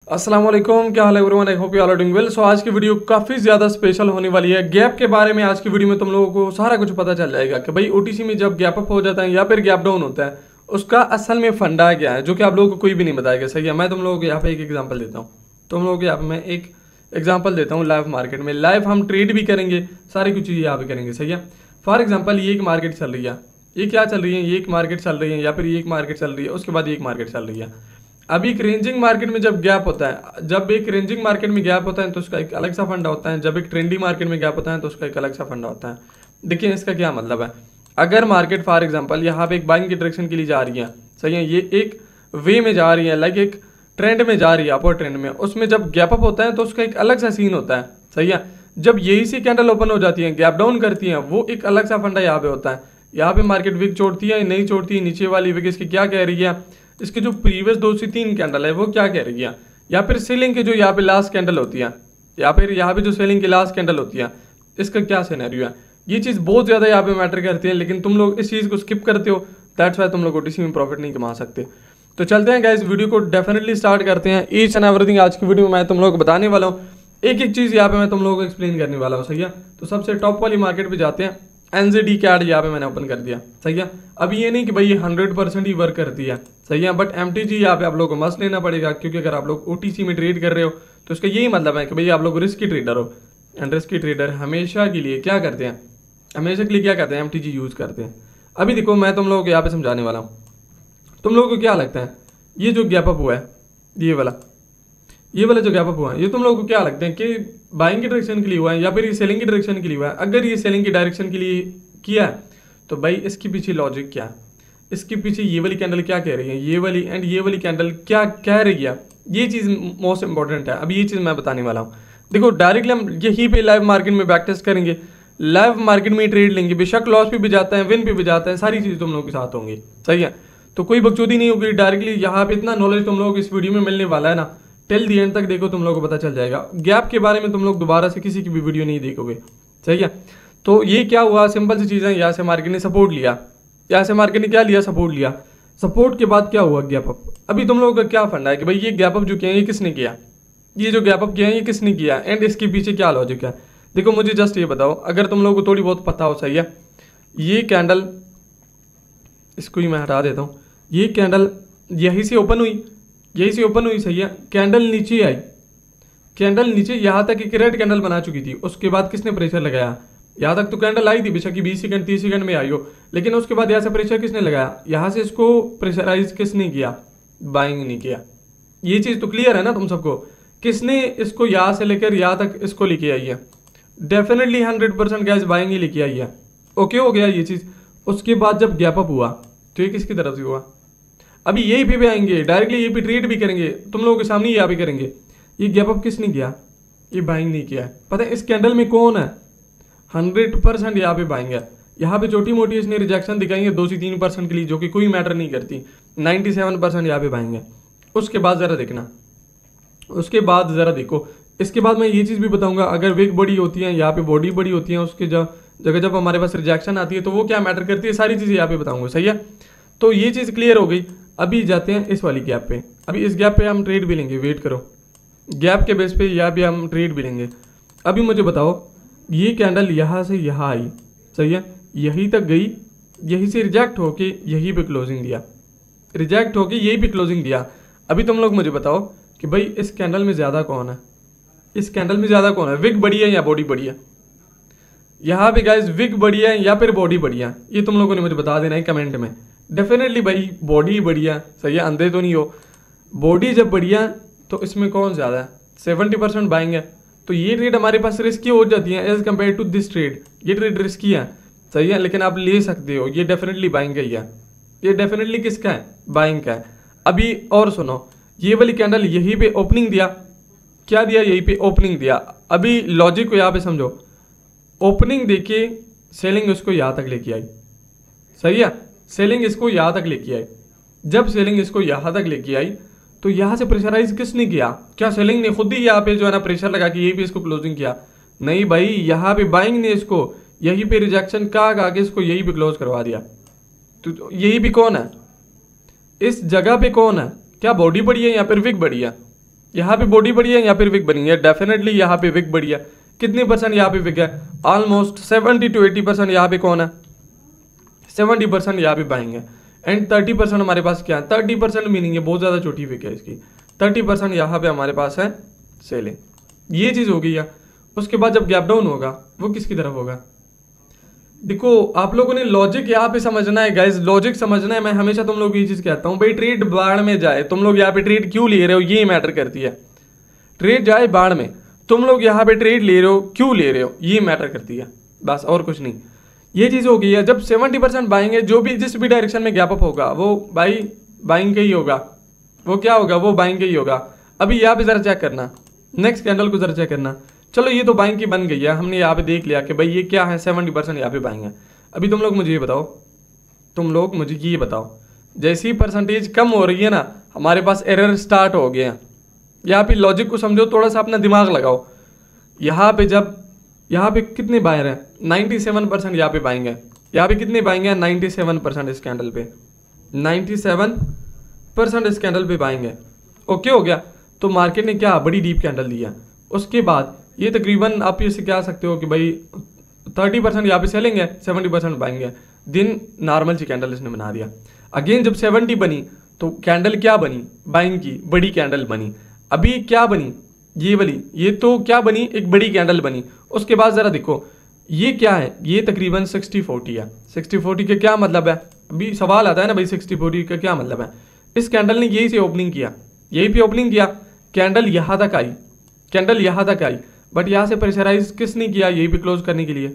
अस्सलाम वालेकुम, क्या हाल है everyone? I hope you all are doing well. So आज की वीडियो काफ़ी ज़्यादा स्पेशल होने वाली है। गैप के बारे में आज की वीडियो में तुम लोगों को सारा कुछ पता चल जाएगा कि भाई ओटीसी में जब गैप अप हो जाता है या फिर गैप डाउन होता है उसका असल में फंडा क्या है, जो कि आप लोगों को कोई भी नहीं बताएगा। सही है, मैं तुम लोगों को यहाँ पे एक एग्जाम्पल देता हूँ। तुम लोगों को यहाँ पे मैं एक एग्जाम्पल देता हूँ। लाइव मार्केट में लाइव हम ट्रेड भी करेंगे, सारी कुछ चीज़ें यहाँ पे करेंगे। सही है, फॉर एग्जाम्पल ये एक मार्केट चल रही है, ये क्या चल रही है, ये एक मार्केट चल रही है या फिर ये एक मार्केट चल रही है, उसके बाद ये एक मार्केट चल रही है। अभी एक रेंजिंग मार्केट में जब गैप होता है, जब एक रेंजिंग मार्केट में गैप होता है तो उसका एक अलग सा फंडा होता है। जब एक ट्रेंडी मार्केट में गैप होता है तो उसका एक अलग सा फंडा होता है। देखिए इसका क्या मतलब है। अगर मार्केट फॉर एग्जांपल यहाँ पे एक बाइंग की डायरेक्शन के लिए जा रही है, सही है, ये एक वे में जा रही है, लाइक एक ट्रेंड में जा रही है, अपर ट्रेंड में, उसमें जब गैप अप होता है तो उसका एक अलग सा सीन होता है। सही है, जब यही सी कैंडल ओपन हो जाती है, गैप डाउन करती है, वो एक अलग सा फंडा यहाँ पे होता है। यहाँ पे मार्केट विक छोड़ती है, नहीं छोड़ती है, नीचे वाली विक इसकी क्या कह रही है, इसके जो प्रीवियस 2 से 3 कैंडल है वो क्या कह रही है, या फिर सेलिंग की जो यहाँ पे लास्ट कैंडल होती है, या फिर यहाँ पे जो सेलिंग की लास्ट कैंडल होती है, इसका क्या सिनेरियो है। ये चीज़ बहुत ज़्यादा यहाँ पे मैटर करती है, लेकिन तुम लोग इस चीज़ को स्किप करते हो। दैट्स वाई तुम लोग ओटीसी में प्रॉफिट नहीं कमा सकते। तो चलते हैं गाइस, वीडियो को डेफिनेटली स्टार्ट करते हैं। ईच एंड एवरीथिंग आज की वीडियो में मैं तुम लोग को बताने वाला हूँ, एक एक चीज़ यहाँ पे मैं तुम लोगों को एक्सप्लेन करने वाला हूँ। सही है, तो सबसे टॉप वाली मार्केट पे जाते हैं। एनजेडी कैड यहाँ पे मैंने ओपन कर दिया। सही है, अभी ये नहीं कि भाई ये 100% ही वर्क करती है। सही है, बट एमटीजी यहाँ पे आप लोगों को मस्ट लेना पड़ेगा, क्योंकि अगर आप लोग ओटीसी में ट्रेड कर रहे हो तो इसका यही मतलब है कि भाई आप लोग रिस्की ट्रेडर हो। एंड रिस्की ट्रेडर हमेशा के लिए क्या करते हैं, हमेशा के लिए क्या करते हैं, एमटीजी यूज़ करते हैं। अभी देखो मैं तुम लोगों को यहाँ पे समझाने वाला हूँ। तुम लोगों को क्या लगता है ये जो गैप अप हुआ है, ये वाला जो गैप अप हुआ है, ये तुम लोगों को क्या लगता है कि बाइंग की डायरेक्शन के लिए हुआ है या फिर ये सेलिंग की डायरेक्शन के लिए हुआ है? अगर ये सेलिंग की डायरेक्शन के लिए किया है तो भाई इसके पीछे लॉजिक क्या है, इसके पीछे ये वाली कैंडल क्या कह रही है, ये वाली एंड ये वाली कैंडल क्या कह रही है, ये चीज़ मोस्ट इंपॉर्टेंट है। अभी ये चीज़ मैं बताने वाला हूँ। देखो डायरेक्टली हम यहीं पे लाइव मार्केट में बैक टेस्ट करेंगे, लाइव मार्केट में ट्रेड लेंगे, बेशक लॉस पे भी जाता है, विन पे भी जाता है, सारी चीज़ तुम लोगों के साथ होंगी। सही है, तो कोई बकचोदी नहीं होगी। डायरेक्टली यहाँ पे इतना नॉलेज तुम लोगों को इस वीडियो में मिलने वाला है ना, टिल दी एंड तक देखो, तुम लोगों को पता चल जाएगा। गैप के बारे में तुम लोग दोबारा से किसी की भी वीडियो नहीं देखोगे। सही है, तो ये क्या हुआ, सिंपल सी चीज़ है। यहाँ से मार्केट ने सपोर्ट लिया, यहाँ से मार्केट ने क्या लिया, सपोर्ट लिया। सपोर्ट के बाद क्या हुआ, गैप अप। अभी तुम लोगों का क्या फंडा है कि भाई ये गैप अप जो किया है ये किसने किया, ये जो गैप अप किया है ये किसने किया, एंड इसके पीछे क्या लॉजिक है। देखो मुझे जस्ट ये बताओ, अगर तुम लोगों को थोड़ी बहुत पता हो। सही है, ये कैंडल, इसको ही मैं हटा देता हूँ, ये कैंडल यहीं से ओपन हुई, यहीं से ओपन हुई। सही है, कैंडल नीचे आई, कैंडल नीचे यहाँ तक एक रेड कैंडल बना चुकी थी। उसके बाद किसने प्रेशर लगाया, यहाँ तक तो कैंडल आई थी, बेशक 20 सेकंड 30 सेकंड में आई हो, लेकिन उसके बाद यहाँ से प्रेशर किसने लगाया, यहाँ से इसको प्रेशराइज किसने किया, बाइंग नहीं किया। ये चीज़ तो क्लियर है ना तुम सबको, किसने इसको यहाँ से लेकर यहाँ तक इसको लेके आई है, डेफिनेटली 100% गैस बाइंग ही लेके आई है। ओके हो गया ये चीज़। उसके बाद जब गैप अप हुआ तो ये किसकी तरफ से हुआ, अभी यही पे भी आएंगे, डायरेक्टली यही पे ट्रेड भी करेंगे, तुम लोगों के सामने यहाँ पे करेंगे। ये गैप अप किसने किया, ये बाइंग नहीं किया है। पता है इस कैंडल में कौन है, 100% यहाँ पे बाइंग है। यहाँ पे छोटी मोटी इसने रिजेक्शन दिखाई है 2 से 3% के लिए, जो कि कोई मैटर नहीं करती। 97% यहाँ पे बाइंग है। उसके बाद ज़रा देखना, उसके बाद ज़रा देखो, इसके बाद मैं ये चीज़ भी बताऊंगा, अगर विक बड़ी होती है, यहाँ पे बॉडी बड़ी होती है, उसके जगह जब हमारे पास रिजेक्शन आती है तो वो क्या मैटर करती है, सारी चीज़ें यहाँ पे बताऊंगा। सही है, तो ये चीज़ क्लियर हो गई। अभी जाते हैं इस वाली गैप पे। अभी इस गैप पे हम ट्रेड भी लेंगे, वेट करो, गैप के बेस पे यहाँ भी हम ट्रेड भी लेंगे। अभी मुझे बताओ, ये कैंडल यहाँ से यहाँ आई, सही है, यहीं तक गई, यहीं से रिजेक्ट होके यहीं पे क्लोजिंग दिया, रिजेक्ट होके यहीं पे क्लोजिंग दिया। अभी तुम लोग मुझे बताओ कि भाई इस कैंडल में ज़्यादा कौन है, इस कैंडल में ज़्यादा कौन है, विक बड़ी है या बॉडी बड़ी है। यहाँ पे गाइस विक बड़ी है या फिर बॉडी बड़ी है, ये तुम लोगों ने मुझे बता देना है कमेंट में। डेफिनेटली भाई बॉडी बढ़िया। सही है, अंधे तो नहीं हो, बॉडी जब बढ़िया तो इसमें कौन ज़्यादा है, 70% बाइंग है। तो ये ट्रेड हमारे पास रिस्की हो जाती है as compare to this trade. ये ट्रेड रिस्की है, सही है, लेकिन आप ले सकते हो। ये डेफिनेटली बाइंग का ही है, ये डेफिनेटली किसका है, बाइंग का है। अभी और सुनो, ये वाली कैंडल यहीं पे ओपनिंग दिया, क्या दिया, यहीं पे ओपनिंग दिया। अभी लॉजिक को यहाँ पे समझो, ओपनिंग देखिए, सेलिंग उसको यहाँ तक लेके आई। सही है, सेलिंग इसको यहाँ तक लेके आई। जब सेलिंग इसको यहाँ तक लेके आई तो यहाँ से प्रेशराइज किसने किया, क्या सेलिंग ने खुद ही यहाँ पे जो है ना प्रेशर लगा के यही पे इसको क्लोजिंग किया? नहीं भाई, यहाँ पे बाइंग ने इसको यहीं पे रिजेक्शन का के इसको यहीं पे क्लोज करवा दिया। तो यही भी कौन है, इस जगह पे कौन है, क्या बॉडी बड़ी है या फिर विक बड़ी है? यहाँ पे बॉडी बढ़ी है, यहाँ पे विक बनी है, डेफिनेटली यहाँ पे विक बढ़ी है। कितनी परसेंट यहाँ पे विक है? ऑलमोस्ट 70 to 80% यहाँ पे कौन है? 70% यहाँ पे बाइंग है एंड 30% हमारे पास क्या है? 30% मीनिंग है बहुत ज़्यादा छोटी विक है इसकी। 30% यहाँ पे हमारे पास है सेलिंग। ये चीज़ हो गई है। उसके बाद जब गैप डाउन होगा वो किसकी तरफ होगा? देखो आप लोगों ने लॉजिक यहाँ पे समझना है गाइस, लॉजिक समझना है। मैं हमेशा तुम लोग ये चीज़ कहता हूँ भाई, ट्रेड बाढ़ में जाए, तुम लोग यहाँ पे ट्रेड क्यों ले रहे हो ये मैटर करती है। ट्रेड जाए बाढ़ में, तुम लोग यहाँ पे ट्रेड ले रहे हो क्यों ले रहे हो ये मैटर करती है, बस और कुछ नहीं। ये चीज़ हो गई है। जब 70% बाइंग है, जो भी जिस भी डायरेक्शन में गैप अप होगा वो बाइंग का ही होगा। वो क्या होगा? वो बाइंग का ही होगा। अभी यहाँ पे ज़रा चेक करना, नेक्स्ट कैंडल को ज़रा चेक करना। चलो ये तो बाइंग की बन गई है, हमने यहाँ पे देख लिया कि भाई ये क्या है, 70% यहाँ पे बाइंग है। अभी तुम लोग मुझे ये बताओ, जैसी ही परसेंटेज कम हो रही है ना, हमारे पास एरर स्टार्ट हो गए हैं। यहाँ पे लॉजिक को समझो, थोड़ा सा अपना दिमाग लगाओ। यहाँ पे जब यहाँ पे कितने बायर हैं? 97% यहाँ पे बाइंग है। यहाँ पे कितने बाइंग है? 97% इस कैंडल पे, 97% इस कैंडल पे बाइंग है। ओके हो गया। तो मार्केट ने क्या बड़ी डीप कैंडल दिया। उसके बाद ये तकरीबन आप इसे कह सकते हो कि भाई 30% यहाँ पे सेलिंग है, 70% बाइंग है। दिन नॉर्मल सी कैंडल इसने बना दिया। अगेन जब 70 बनी तो कैंडल क्या बनी? बाइंग की बड़ी कैंडल बनी। अभी क्या बनी? ये वाली, ये तो क्या बनी? एक बड़ी कैंडल बनी। उसके बाद ज़रा देखो ये क्या है? ये तकरीबन 60-40 है। 60-40 का क्या मतलब है? अभी सवाल आता है ना भाई 60-40 का क्या मतलब है। इस कैंडल ने यही से ओपनिंग किया, यही पे ओपनिंग किया, कैंडल यहाँ तक आई, बट यहाँ से प्रेशराइज किसने किया? यही पे क्लोज करने के लिए,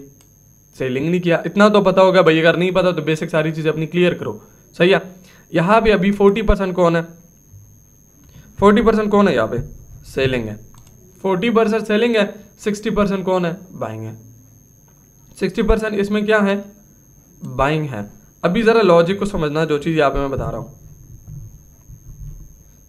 सेलिंग नहीं किया। इतना तो पता होगा भाई, अगर नहीं पता तो बेसिक सारी चीज़ें अपनी क्लियर करो, सही है। यहाँ पे अभी 40% कौन है? 40% कौन है? यहाँ पे सेलिंग है। 40% सेलिंग है, 60% कौन है? बाइंग है। 60% इसमें क्या है? बाइंग है। अभी ज़रा लॉजिक को समझना, जो चीज़ यहाँ पे मैं बता रहा हूँ,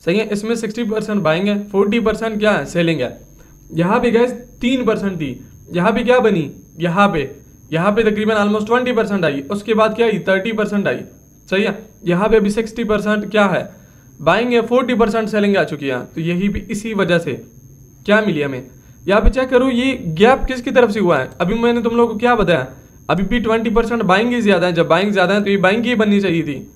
सही है। इसमें 60% बाइंग है, 40% क्या है? सेलिंग है। यहाँ पे गैस 3% थी, यहाँ पे क्या बनी? यहाँ पे तकरीबन ऑलमोस्ट 20% आई। उसके बाद क्या आई? 30% आई, सही है। यहाँ पे अभी 60% क्या है? बाइंग है, 40% सेलिंग आ चुकी है। तो यही भी इसी वजह से क्या मिली हमें? यहाँ पे चेक करो, ये गैप किसकी तरफ से हुआ है? अभी मैंने तुम लोगों को क्या बताया? अभी भी 20% बाइंग ही ज़्यादा है। जब बाइंग ज़्यादा है तो ये बाइंग की ही बननी चाहिए थी।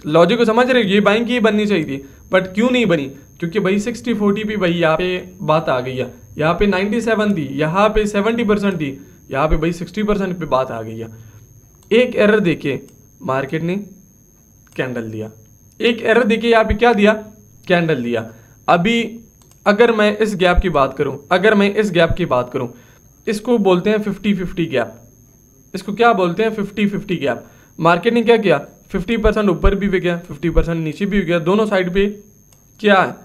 लॉजिक को समझ रहे हो? ये बाइंग की ही बननी चाहिए थी, बट क्यों नहीं बनी? क्योंकि भाई 60-40 भी भाई यहाँ पे बात आ गई है। यहाँ पे 97 थी, यहाँ पे 70% थी, यहाँ पे भाई 60% पे बात आ गई है। एक एरर देके मार्केट ने कैंडल दिया, एक एरर देके यहाँ पे क्या दिया? कैंडल दिया। अभी अगर मैं इस गैप की बात करूं, इसको बोलते हैं 50-50 गैप। इसको क्या बोलते हैं? 50-50 गैप। मार्केट ने क्या किया? 50% ऊपर भी बिक गया, 50% नीचे भी बिक गया, दोनों साइड पे क्या है?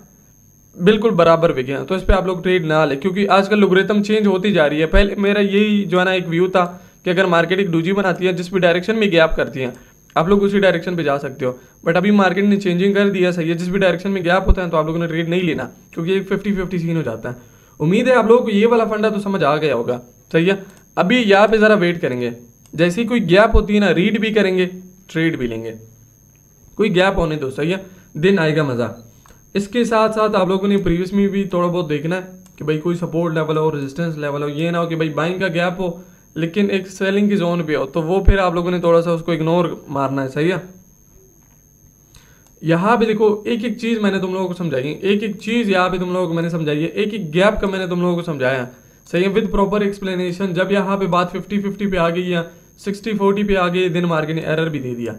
बिल्कुल बराबर बिक गया। तो इस पर आप लोग ट्रेड ना ले, क्योंकि आजकल लोगरिथम चेंज होती जा रही है। पहले मेरा यही जो है ना एक व्यू था कि अगर मार्केट एक डूजी बनाती है, जिस भी डायरेक्शन में गैप करती है, आप लोग उसी डायरेक्शन पे जा सकते हो। बट अभी मार्केट ने चेंजिंग कर दिया, सही है। जिस भी डायरेक्शन में गैप होता है तो आप लोगों ने ट्रेड नहीं लेना, क्योंकि एक 50-50 सीन हो जाता है। उम्मीद है आप लोगों को ये वाला फंडा तो समझ आ गया होगा, सही है। अभी यहाँ पे ज़रा वेट करेंगे, जैसी कोई गैप होती है ना, रीड भी करेंगे, ट्रेड भी लेंगे। कोई गैप होने दो, सही है, दिन आएगा मज़ा। इसके साथ साथ आप लोगों ने प्रीवियस में भी थोड़ा बहुत देखना है कि भाई कोई सपोर्ट लेवल हो, रेजिस्टेंस लेवल हो। ये ना हो कि भाई बाइंग का गैप हो लेकिन एक सेलिंग की जोन पे हो, तो वो फिर आप लोगों ने थोड़ा सा उसको इग्नोर मारना है, सही है। यहाँ पे देखो एक एक चीज़ मैंने तुम लोगों को समझाई है, एक एक चीज़ यहाँ पे तुम लोगों को मैंने समझाई है, एक एक गैप का मैंने तुम लोगों को समझाया, सही है, विद प्रॉपर एक्सप्लेनेशन। जब यहाँ पे बात 50-50 पे आ गई या 60-40 पे आ गई, दिन मार्केट ने एरर भी दे दिया।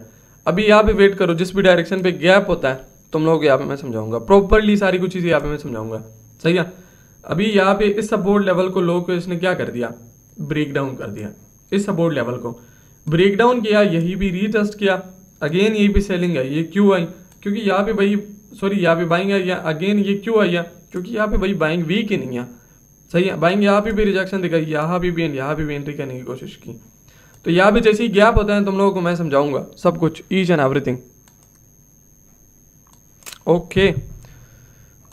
अभी यहाँ पे वेट करो, जिस भी डायरेक्शन पे गैप होता है तुम लोग यहाँ पे मैं समझाऊंगा प्रॉपरली, सारी कुछ चीज़ें यहाँ पे मैं समझाऊंगा, सही है। अभी यहाँ पे इस सपोर्ट लेवल को लो को इसने क्या कर दिया? ब्रेक डाउन कर दिया। इस सपोर्ट लेवल को ब्रेक डाउन किया, यही भी रीटेस्ट किया, अगेन यही भी सेलिंग है। ये क्यों आई? क्योंकि यहाँ पे भाई यहाँ पे बाइंग है, या अगेन ये क्यों आई है? क्योंकि यहाँ पे भाई बाइंग वीक ही नहीं है, सही है। बाइंग यहाँ पे भी रिजेक्शन दिखाई, यहाँ पे भी यहाँ पे भी एंट्री करने की कोशिश की। तो यहाँ पे जैसे ही गैप होता है तुम लोगों को मैं समझाऊंगा सब कुछ, each and everything. Okay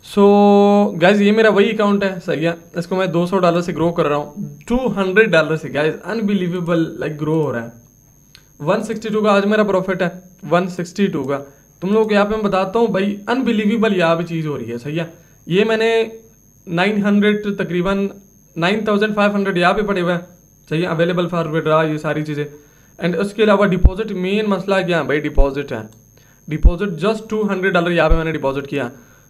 so guys ये मेरा वही अकाउंट है, सही है। इसको मैं $200 से ग्रो कर रहा हूँ, $200 से गाइज, अनबिलीवेबल लाइक ग्रो हो रहा है। 162 का आज मेरा प्रॉफिट है, 162 का। तुम लोग को यहाँ पे मैं बताता हूँ भाई, अनबिलीवेबल यहाँ पे चीज़ हो रही है, सही है। ये मैंने 900 तकरीबन 9500 यहाँ पे पड़े हुए हैं, सही है, अवेलेबल फॉर विड्रा, ये सारी चीज़ें। एंड उसके अलावा डिपॉजिट, मेन मसला क्या है भाई, डिपॉजिट है। डिपॉजिट जस्ट $200 यहाँ पे मैंने डिपॉजिट किया,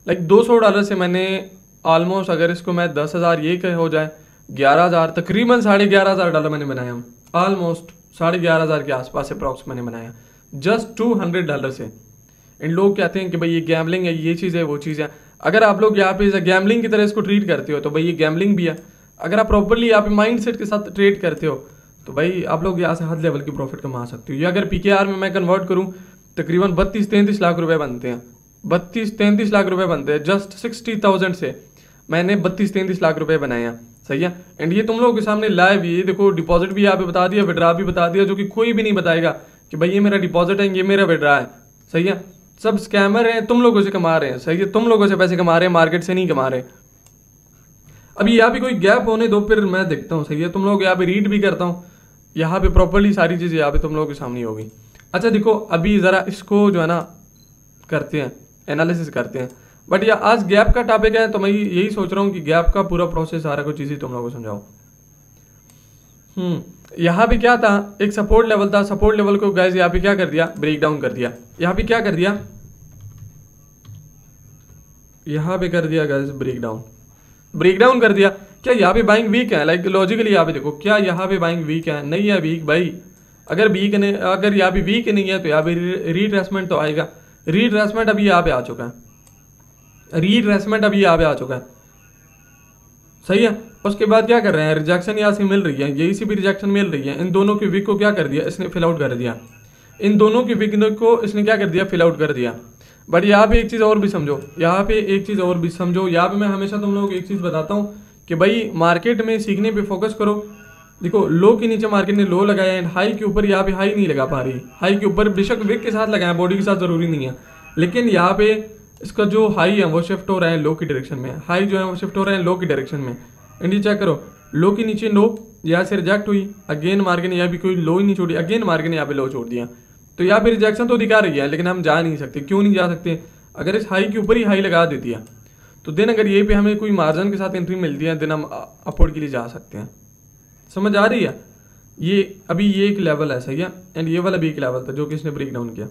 लाइक $200 से मैंने ऑलमोस्ट, अगर इसको मैं 10,000 ये कह हो जाए 11,000, तकरीबन $11,500 मैंने बनाया, ऑलमोस्ट $11,500 के आसपास अप्रॉक्स मैंने बनाया जस्ट $200 से। इन लोग कहते हैं कि भाई ये गैम्बलिंग है, ये चीज़ है, वो चीज़ है। अगर आप लोग यहाँ पे गैम्बलिंग की तरह इसको ट्रीट करते हो तो भाई ये गैम्बलिंग भी है। अगर आप प्रॉपरली यहाँ पे माइंड सेट के साथ ट्रेड करते हो तो भाई आप लोग यहाँ से हद लेवल की प्रॉफिट कमा सकते हो। या अगर PKR में मैं कन्वर्ट करूँ, तकरीबन 32-33 लाख रुपए बनते हैं, 32-33 लाख रुपए बनते हैं। जस्ट 60,000 से मैंने 32-33 लाख रुपए बनाए हैं, सही है। एंड ये तुम लोगों के सामने लाइव, ये देखो डिपॉजिट भी यहाँ पे बता दिया, विड्रा भी बता दिया, जो कि कोई भी नहीं बताएगा कि भाई ये मेरा डिपॉजिट है, ये मेरा विड्रा है, सही है। सब स्कैमर हैं, तुम लोगों से कमा रहे हैं, सही है, तुम लोगों से पैसे कमा रहे हैं, मार्केट से नहीं कमा रहे। अभी यहाँ पे कोई गैप होने दो, फिर मैं देखता हूँ, सही है। तुम लोग यहाँ पे रीड भी करता हूँ, यहाँ पे प्रॉपरली सारी चीज़ें यहाँ पे तुम लोगों के सामने होगी। अच्छा देखो, अभी ज़रा इसको जो है ना करते हैं, एनालिसिस करते हैं। बट या आज गैप का टॉपिक है तो मैं यही सोच रहा हूँ कि गैप का पूरा प्रोसेस सारा कुछ चीज़ें तुम लोगों को समझाऊँ। यहाँ पे क्या था, एक सपोर्ट लेवल था, सपोर्ट लेवल को गाइस यहाँ पे क्या कर दिया, ब्रेक डाउन कर दिया। यहाँ पे क्या कर दिया, यहाँ पे कर दिया गाइस ब्रेक डाउन कर दिया। क्या यहाँ पे बाइंग वीक है, लाइक लॉजिकली यहाँ पे देखो, क्या यहाँ पे बाइंग वीक है, नहीं है वीक भाई। अगर यहाँ पे वीक नहीं है तो यहाँ पे रीट्रेसमेंट तो आएगा। रीट्रेसमेंट अभी यहाँ पे आ चुका है, सही है। उसके बाद क्या कर रहे हैं, रिजेक्शन यहाँ से मिल रही है, यही से भी रिजेक्शन मिल रही है। इन दोनों की वीक को क्या कर दिया इसने, फिल आउट कर दिया। इन दोनों की वीक को इसने क्या कर दिया, फिल आउट कर दिया। बट यहाँ पे एक चीज़ और भी समझो, यहाँ पे मैं हमेशा तुम लोगों को एक चीज़ बताता हूँ कि भाई मार्केट में सीखने पे फोकस करो। देखो लो के नीचे मार्केट ने लो लगाया एंड हाई के ऊपर यहाँ पे हाई नहीं लगा पा रही। हाई के ऊपर बेशक विक के साथ लगाया, बॉडी के साथ जरूरी नहीं है, लेकिन यहाँ पे इसका जो हाई है वो शिफ्ट हो रहा है लो की डायरेक्शन में, हाई जो है वो शिफ्ट हो रहा है लो की डायरेक्शन में। एंड ये चेक करो, लो के नीचे लो, यहाँ से रिजेक्ट हुई, अगेन मार्केट ने यहाँ भी कोई लो ही नहीं छोड़ी, अगेन मार्केट ने यहाँ पे लो छोड़ दिया। तो यहाँ पे रिजेक्शन तो दिखा रही है, लेकिन हम जा नहीं सकते। क्यों नहीं जा सकते, अगर इस हाई के ऊपर ही हाई लगा देती है तो देन अगर ये पे हमें कोई मार्जिन के साथ एंट्री मिलती है देन हम अपवर्ड के लिए जा सकते हैं। समझ आ रही है, ये अभी ये एक लेवल है, सही है। एंड ये वाला भी एक लेवल था जो कि इसने ब्रेक डाउन किया।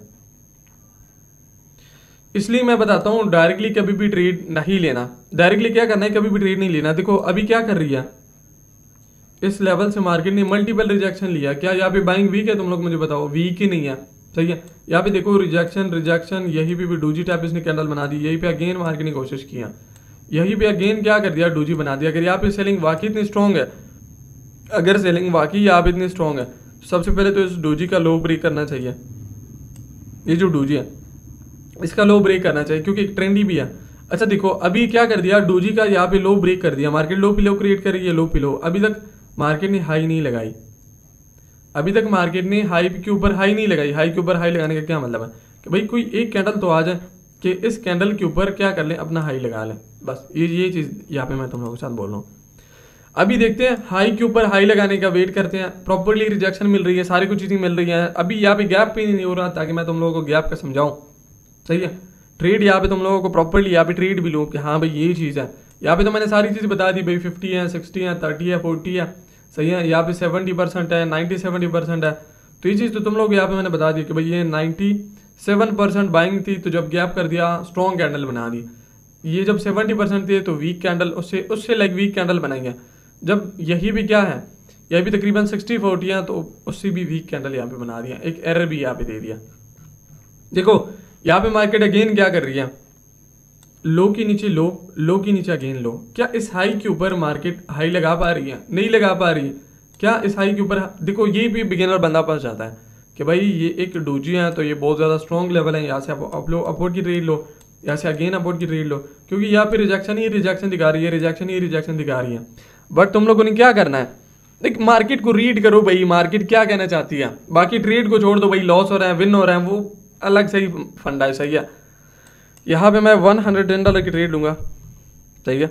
इसलिए मैं बताता हूँ डायरेक्टली कभी भी ट्रेड नहीं लेना। डायरेक्टली क्या करना है, कभी भी ट्रेड नहीं लेना। देखो अभी क्या कर रही है, इस लेवल से मार्केट ने मल्टीपल रिजेक्शन लिया। क्या यहाँ पे बाइंग वीक है, तुम लोग मुझे बताओ, वीक ही नहीं है, सही है। यहाँ पे देखो रिजेक्शन, यही पे भी डोजी टाइप इसने कैंडल बना दी, यही पे अगेन मार्केट ने कोशिश किया, यही पे अगेन क्या कर दिया, डोजी बना दिया। अगर यहाँ पे सेलिंग वाकई इतनी स्ट्रॉन्ग है, अगर सेलिंग वाकई यहाँ पे इतनी स्ट्रॉन्ग है, सबसे पहले तो इस डोजी का लो ब्रेक करना चाहिए। ये जो डोजी है इसका लो ब्रेक करना चाहिए क्योंकि एक ट्रेंडी भी है। अच्छा देखो अभी क्या कर दिया, डोजी का यहाँ पे लो ब्रेक कर दिया, मार्केट लो पिलो क्रिएट कर रही है, लो पिलो। अभी तक मार्केट ने हाई नहीं लगाई, अभी तक मार्केट ने हाई के ऊपर हाई नहीं लगाई। हाई के ऊपर हाई लगाने का क्या मतलब है कि भाई कोई एक कैंडल तो आ जाए कि इस कैंडल के ऊपर क्या कर लें, अपना हाई लगा लें, बस ये चीज़ यहाँ पे मैं तुम लोगों के साथ बोल रहा हूँ। अभी देखते हैं, हाई के ऊपर हाई लगाने का वेट करते हैं, प्रॉपरली रिजेक्शन मिल रही है, सारी कुछ चीज़ें मिल रही हैं। अभी यहाँ पे गैप भी नहीं हो रहा ताकि मैं तुम लोगों को गैप का समझाऊँ, सही है। ट्रेड यहाँ पे तुम लोगों को प्रॉपरली यहाँ पे ट्रेड भी लो कि हाँ भाई ये चीज़ है। यहाँ पे तो मैंने सारी चीज़ बता दी भाई, 50 है, 60 है, 30 है, 40 है, सही है। यहाँ पे 70% है, 90-70% है। तो ये चीज़ तो तुम लोग यहाँ पे मैंने बता दी कि भाई ये 97% बाइंग थी, तो जब गैप कर दिया स्ट्रॉन्ग कैंडल बना दी। ये जब 70% थी तो वीक कैंडल, उससे लाइक वीक कैंडल बनाएंगे। जब यही भी क्या है, यह भी तकरीबन 60-40 है, तो उससे भी वीक कैंडल यहाँ पे बना दिया, एक एरर भी यहाँ पे दे दिया। देखो यहाँ पे मार्केट अगेन क्या कर रही है, लो के नीचे लो, लो के नीचे अगेन लो। क्या इस हाई के ऊपर मार्केट हाई लगा पा रही है, नहीं लगा पा रही है। क्या इस हाई के ऊपर, देखो ये भी बिगिनर बंदा फंस जाता है कि भाई ये एक डोजी है तो ये बहुत ज़्यादा स्ट्रॉन्ग लेवल है, यहाँ से आप लो अपवर्ड की ट्रेड लो, यहाँ से अगेन अपवर्ड की ट्रेड लो, क्योंकि यहाँ पे रिजेक्शन ही रिजेक्शन दिखा रही है, रिजेक्शन दिखा रही है। बट तुम लोगों ने क्या करना है, देख मार्केट को रीड करो भाई, मार्केट क्या कहना चाहती है। बाकी ट्रेड को छोड़ दो भाई, लॉस हो रहा है विन हो रहा है वो अलग से ही फंडा है, सही है। यहाँ पे मैं $110 की ट्रेड लूँगा, सही है,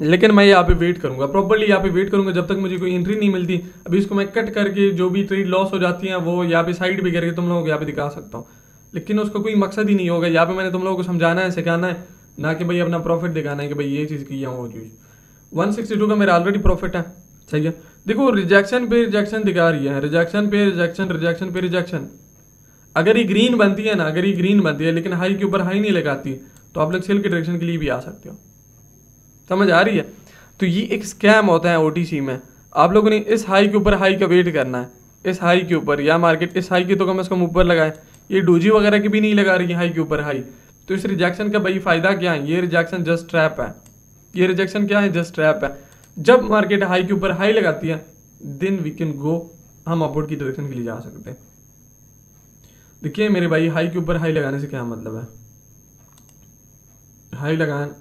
लेकिन मैं यहाँ पे वेट करूँगा, प्रॉपरली यहाँ पे वेट करूँगा जब तक मुझे कोई एंट्री नहीं मिलती। अभी इसको मैं कट करके जो भी ट्रेड लॉस हो जाती हैं वो यहाँ पे साइड भी करके तुम लोगों को यहाँ पे दिखा सकता हूँ, लेकिन उसका कोई मकसद ही नहीं होगा। यहाँ पे मैंने तुम लोगों को समझाना है, सिखाना है ना कि भाई अपना प्रॉफिट दिखाना है कि भाई ये चीज़ की या वो चीज़। 162 का मेरा ऑलरेडी प्रॉफिट है, सही है। देखो रिजेक्शन पे रिजेक्शन दिखा रही है, रिजेक्शन पे रिजेक्शन, रिजेक्शन पे रिजेक्शन। अगर ये ग्रीन बनती है ना, अगर ये ग्रीन बनती है लेकिन हाई के ऊपर हाई नहीं लगाती तो आप लोग सेल के डायरेक्शन के लिए भी आ सकते हो, समझ आ रही है। तो ये एक स्कैम होता है ओटीसी में। आप लोगों ने इस हाई के ऊपर हाई का वेट करना है, इस हाई के ऊपर, या मार्केट इस हाई की तो कम से कम ऊपर लगाए। ये डोजी वगैरह की भी नहीं लगा रही है हाई के ऊपर हाई, तो इस रिजेक्शन का भाई फायदा क्या है? ये रिजेक्शन जस्ट ट्रैप है, ये रिजेक्शन क्या है? जस्ट ट्रैप है। जब मार्केट हाई के ऊपर हाई लगाती है देन वी कैन गो, हम अपवर्ड की डायरेक्शन के लिए जा सकते हैं। देखिए मेरे भाई, हाई के ऊपर हाई लगाने से क्या मतलब है?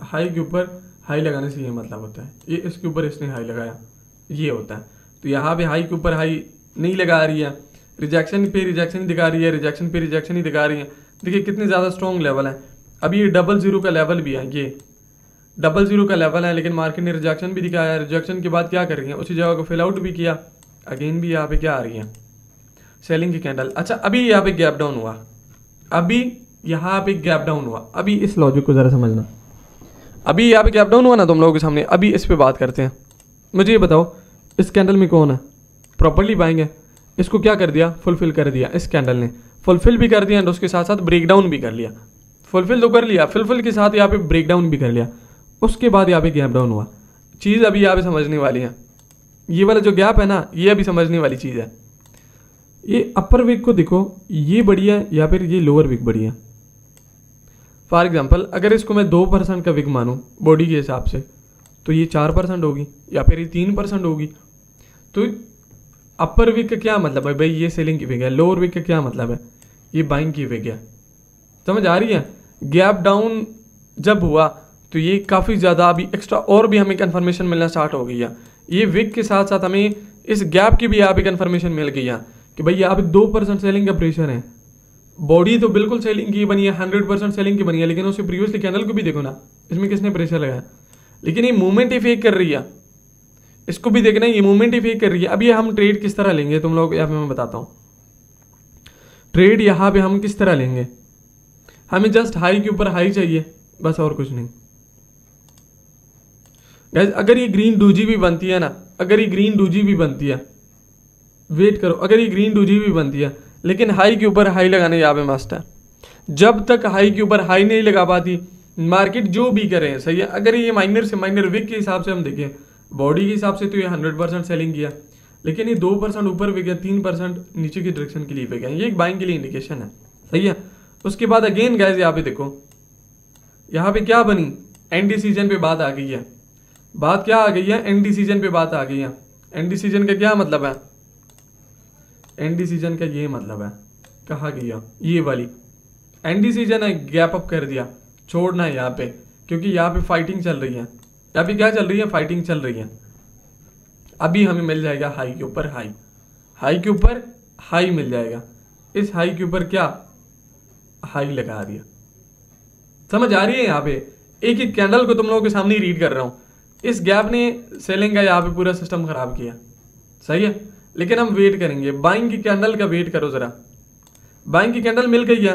हाई के ऊपर हाई लगाने से ये मतलब होता है, ये इसके ऊपर इसने हाई लगाया, ये होता है। तो यहाँ पे हाई के ऊपर हाई नहीं लगा रही है, रिजेक्शन पे रिजेक्शन ही दिखा रही है, रिजेक्शन पे रिजेक्शन ही दिखा रही है। देखिए कितने ज़्यादा स्ट्रॉन्ग लेवल है। अभी ये 00 का लेवल भी है, ये 00 का लेवल है, लेकिन मार्केट ने रिजेक्शन भी दिखाया। रिजेक्शन के बाद क्या कर रही है? उसी जगह को फिल आउट भी किया, अगेन भी यहाँ पे क्या आ रही है? सेलिंग की कैंडल। अच्छा अभी यहाँ पे गैप डाउन हुआ, अभी यहाँ पे गैप डाउन हुआ। अभी इस लॉजिक को ज़रा समझना, अभी यहाँ पे गैप डाउन हुआ ना तुम लोगों के सामने। अभी इस पे बात करते हैं। मुझे ये बताओ इस कैंडल में कौन है प्रॉपर्ली बाइंग है? इसको क्या कर दिया? फुलफिल कर दिया। इस कैंडल ने फुलफिल भी कर दिया एंड उसके साथ साथ ब्रेकडाउन भी कर लिया। फुलफिल तो कर लिया, फुलफिल के साथ यहाँ पे ब्रेकडाउन भी कर लिया। उसके बाद यहाँ पे गैप डाउन हुआ। चीज़ अभी यहाँ पे समझने वाली है, ये वाला जो गैप है ना, ये अभी समझने वाली चीज़ है। ये अपर विक को देखो, ये बढ़िया है या फिर ये लोअर विक बढ़िया? फॉर एग्जाम्पल अगर इसको मैं 2% का विक मानूँ बॉडी के हिसाब से, तो ये 4% होगी या फिर ये 3% होगी। तो अपर विक का क्या मतलब है भाई? ये सेलिंग की विक है। लोअर विक का क्या मतलब है? ये बाइंग की विक है। समझ आ रही है? गैप डाउन जब हुआ तो ये काफ़ी ज़्यादा अभी एक्स्ट्रा और भी हमें कन्फर्मेशन मिलना स्टार्ट हो गई है। ये विक के साथ साथ हमें इस गैप की भी यहाँ पे कन्फर्मेशन मिल गई है कि भाई यहाँ पे 2% सेलिंग का प्रेशर है। बॉडी तो बिल्कुल सेलिंग की बनी है, 100% सेलिंग की बनी है, लेकिन उससे प्रीवियसली कैंडल को भी देखो ना, इसमें किसने प्रेशर लगाया? लेकिन ये मूवमेंट ही फेक कर रही है, इसको भी देखना, ये मूवमेंट ही फेक कर रही है। अब ये हम ट्रेड किस तरह लेंगे तुम लोग यहाँ पे मैं बताता हूँ। ट्रेड यहाँ पे हम किस तरह लेंगे? हमें जस्ट हाई के ऊपर हाई चाहिए, बस और कुछ नहीं। गाइस अगर ये ग्रीन डूजी भी बनती है ना, अगर ये ग्रीन डूजी भी बनती है, वेट करो, अगर ये ग्रीन डूजी भी बनती है लेकिन हाई के ऊपर हाई लगाने यहाँ पे मस्ट है। जब तक हाई के ऊपर हाई नहीं लगा पाती मार्केट जो भी करे, सही है। अगर ये माइनर से माइनर विक के हिसाब से हम देखें, बॉडी के हिसाब से तो ये 100% सेलिंग किया, लेकिन ये 2% ऊपर विक है, 3% नीचे की डायरेक्शन के लिए विक है। ये एक बाइंग के लिए इंडिकेशन है, सही है। उसके बाद अगेन गाइस यहाँ पे देखो, यहाँ पे क्या बनी? एंड डिसीजन पे बात आ गई है। बात क्या आ गई है? एंड डिसीजन पे बात आ गई है। एंड डिसीजन का क्या मतलब है? एंड डिसीजन का ये मतलब है, कहा गया ये वाली एंड डिसीजन है, गैप अप कर दिया, छोड़ना है यहाँ पे, क्योंकि यहाँ पे फाइटिंग चल रही है। यहाँ पे क्या चल रही है? फाइटिंग चल रही है। अभी हमें मिल जाएगा हाई के ऊपर हाई, हाई के ऊपर हाई मिल जाएगा। इस हाई के ऊपर क्या? हाई लगा दिया। समझ आ रही है? यहाँ पे एक एक कैंडल को तुम लोगों के सामने रीड कर रहा हूँ। इस गैप ने सेलिंग का यहाँ पे पूरा सिस्टम खराब किया, सही है। लेकिन हम वेट करेंगे, बाइंग की कैंडल का वेट करो जरा। बाइंग की कैंडल मिल गई है,